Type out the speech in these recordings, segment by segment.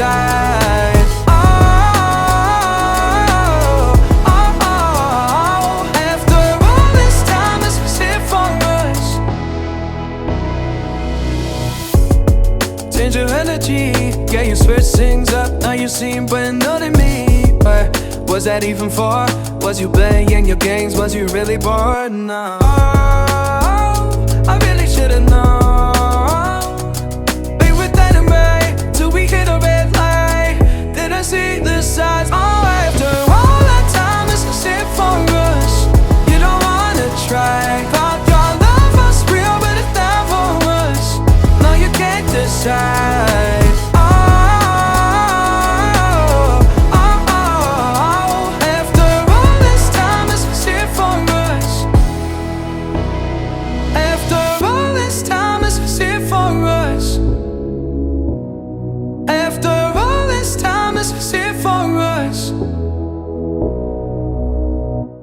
decide. Oh, oh, oh. After all this time, this was it for us. Change your energy, yeah, you switch things up. Now you seem brand new to me. But was that even for? Was you playing your games? Was you really bored? No. Oh, I really should've known. We were dynamite till we hit a red light. Didn't see the signs. Oh, after all that time, this is it for us. You don't wanna try. Thought your love was real, but it never was. No, you can't decide. This was it for us.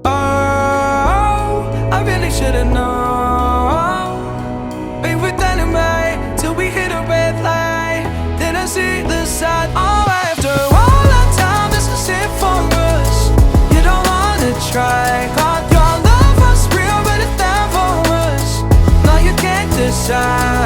Oh, I really should've known. We were dynamite till we hit a red light. Didn't see the side. Oh, after all that time, this was it for us. You don't wanna try. Thought your love was real, but it never was. No, you can't decide.